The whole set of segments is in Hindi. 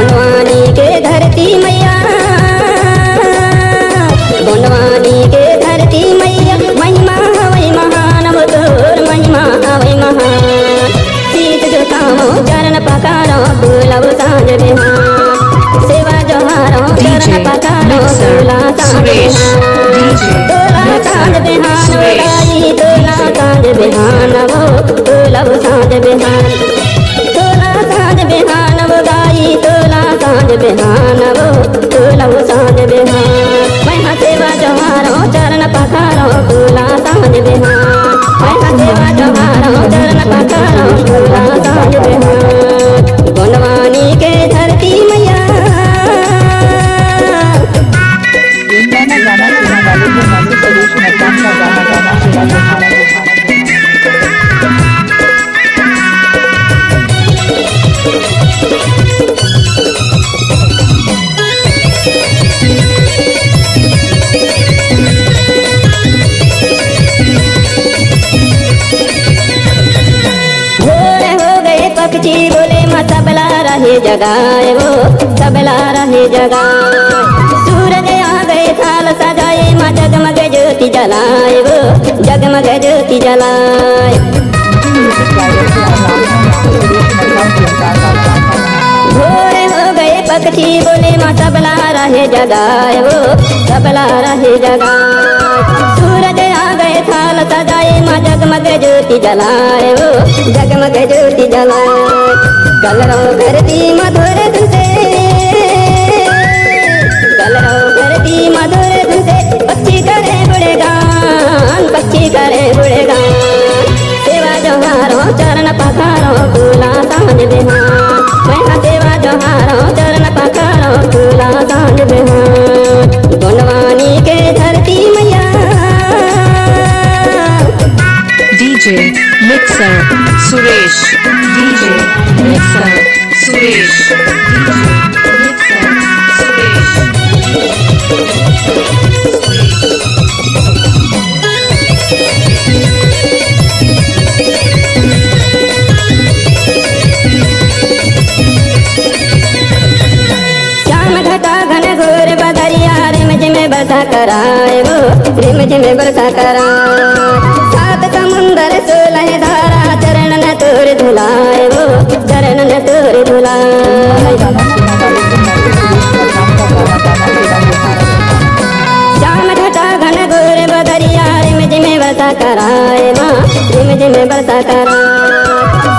गोंडवानी के धरती मैया, गोंडवानी के धरती मैया, महिमा हवै महान वो तोर महिमा हवै महान। शीत झुकाओ चरण पखारो बुलाओ साँझ बिहान, सेवा जोहारो चरण पखारो बुला साँझ बिहान, तोला साँझ बिहान गाई तोला साँझ बिहान वो बुलाओ साँझ बिहान, तोला साँझ बिहान वो गाई तोला साँझ बिहान वो बुलाओ साँझ बिहान। मैं सेवा जोहारो चरण पखारो बुला साँझ बिहान, मैं सेवा जोहारो चरण पखारो बुला साँझ बिहान। गोंडवानी के धरती मैया। पक्षी बोले माँ सबला रहे जगाए वो सबला रहे जगाए, सूरज आ गए थाल सजाए माँ जगमग ज्योति जलाए वो जगमग ज्योति जलाए। भोर हो गए पक्षी बोले माँ सबला रहे जगाए वो सबला रहे जगाए, सूरज आ गए थाल सजाए माँ जगमग ज्योति जलाए वो जगमग ज्योति जलाए। कलरव धरती मधुर धुसे, कलरव धरती मधुर धुसे, पक्षी करे गुणगान पक्षी करे गुणगान, सेवा जोहारो चरण पखारो बुला साँझ बिहान, मैं सेवा जोहारो चरण पखारो बुला साँझ बिहान। गोंडवानी के धरती मैया। DJ Mixer Suresh, DJ Mixer Suresh, DJ Mixer Suresh। Shyam घटा घन घोर बदरिया रिमझिम बरसा कराए वो रिमझिम बरसा कराए, सात समुंदर सोलह धारा चरण न तोर धुलाए वो चरण न तोर धुलाए। श्याम घटा घन घोर बदरिया रिमझिम बरसा कराए माँ रिमझिम बरसा कराए,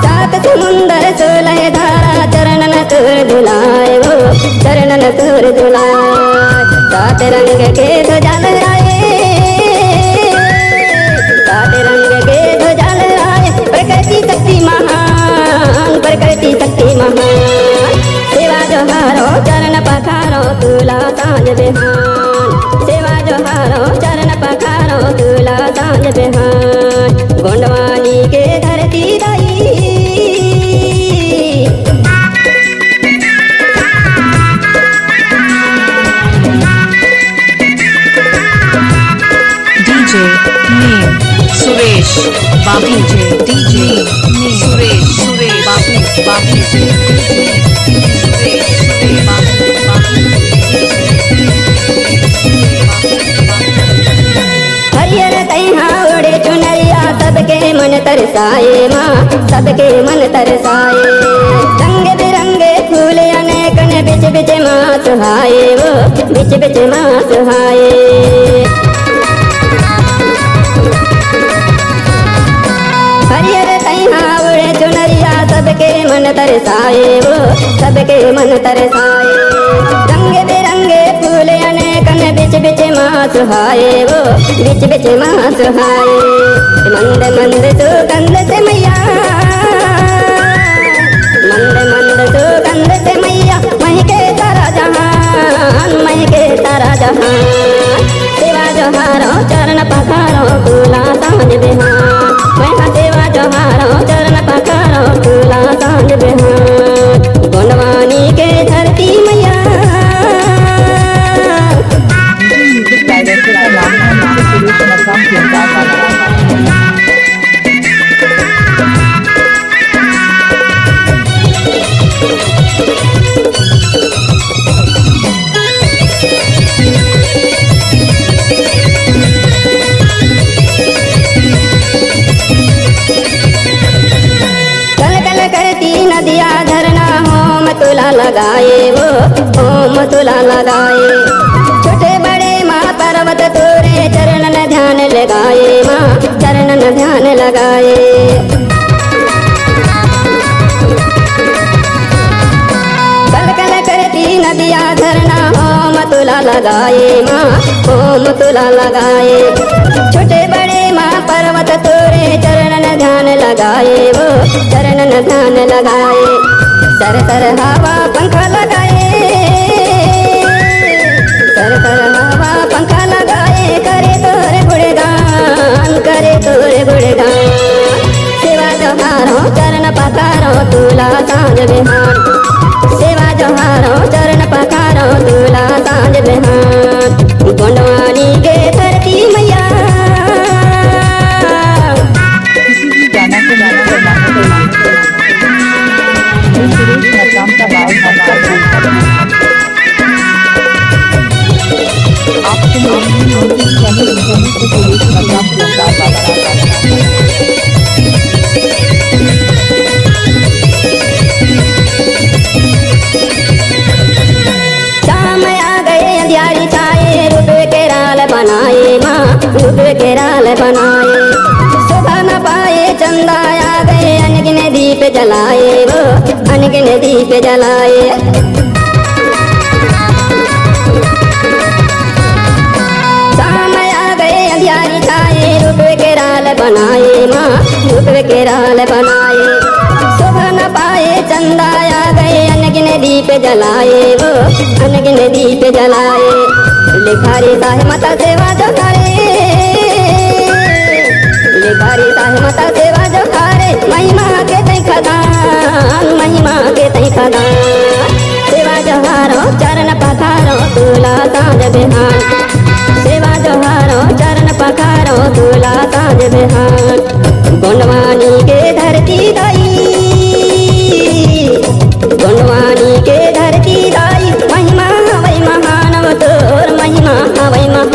सात समुंदर सोलह धारा चरण न तोर धुलाए वो चरण न तोर धुलाए। सात रंग के ध्वजा लहराए, सात रंग के ध्वजा लहराए, प्रकृति शक्ति महान प्रकृति शक्ति महान, सेवा जोहारो चरण पखारो तुला साँझ बिहान, सेवा जोहारो चरण पखारो तुला साँझ बिहान। गोंडवानी के धरती दाई। DJ Name Suresh Babu, DJ Name Suresh Babu, DJ Suresh Babu। हरियर तैहा उड़े चुनरिया सबके मन तरसाए माँ सबके मन तरसाए, रंग बिरंगे फूल अनेक ने बिच बिच माँ सुहाए वो बिच बिच माँ सुहाए। हरियर तैहा उड़े चुनरिया सबके मन तरसाए वो सबके मन तरसाए, रंग बिरंगे फूल अनेक ने बिच बिच माँ सुहाए वो बिच बिच माँ सुहाए। मंद मंद सुगंध से मैया, मंद मंद सुगंध से मैया, महके सारा जहान महके सारा जहान, सेवा जोहारो चरण पखारो बुला साँझ बिहान, मैं सेवा जोहारो चरण पखारो बुला साँझ बिहान। गोंडवानी के धरती मैया। लगाए वो ओम तुला लगाए। छोटे बड़े माँ पर्वत तोरे चरणन ध्यान लगाए माँ चरणन ध्यान लगाए। कल कल करती नदिया झरना ओम तुला लगाए माँ ओम तुला लगाए। छोटे बड़े माँ पर्वत तोरे चरणन ध्यान लगाए वो चरणन ध्यान लगाए। सर सर हवा पंखा लगाए सर सर हवा पंखा लगाए करे तोरे गुणगान करे तोरे गुणगान। सेवा जोहारो चरण पखारो तुला सांझ बिहान सेवा जोहारो चरण पखारो तुला सांझ बिहान। गोंडवानी के धरती मैया बनाए माँ रूप के राल बनाए। शोभा न पाए चंदा आ गए अनगिन दीप जलाए वो अनगिन दीप जलाए। शाम आ गए अंधियारी छाए रूप के राल बनाए माँ रूप के राल बनाए। शोभा न पाए चंदा आ गए अनगिन दीप जलाए वो अनगिन दीप जलाए। लिखारी साहे माता सेवा जोखारे लिखारी साहे माता सेवा जोखारे महिमा के तई खदान महिमा के तई खदान। सेवा जोहारो चरण पखारो तुला सांझ बिहान सेवा जोहारो चरण पखारो तुला सांझ बिहान। गोंडवानी के धरती दाई गोंडवानी के धरती दाई महिमा हवै महानव तोर महिमा हवै महान।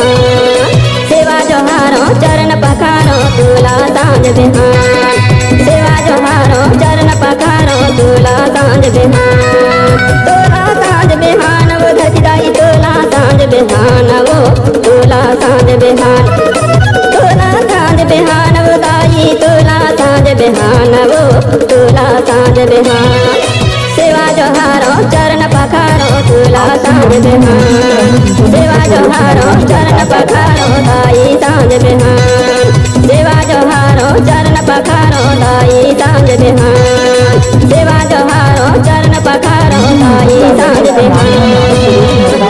सेवा जोहारो चरण पखारो तुला सांझ बिहान सेवा जोहारो चरण पखारो तुला सांझ बिहान। तोला सांझ बिहान वो धरती दाई तोला सांझ बिहान वो तोला सांझ बिहान तोला सांझ बिहान वो दाई तोला सांझ बिहान वो तोला सांझ बिहान। सेवा जोहारो चरण पखारो तुला सांझ बिहान सेवा जोहारो चरण पखारो दाई सांझ बिहान सेवा जोहारो चरण पखारो दाई सांझ बिहान सेवा जोहारो चरण पखारो दाई सांझ बिहान।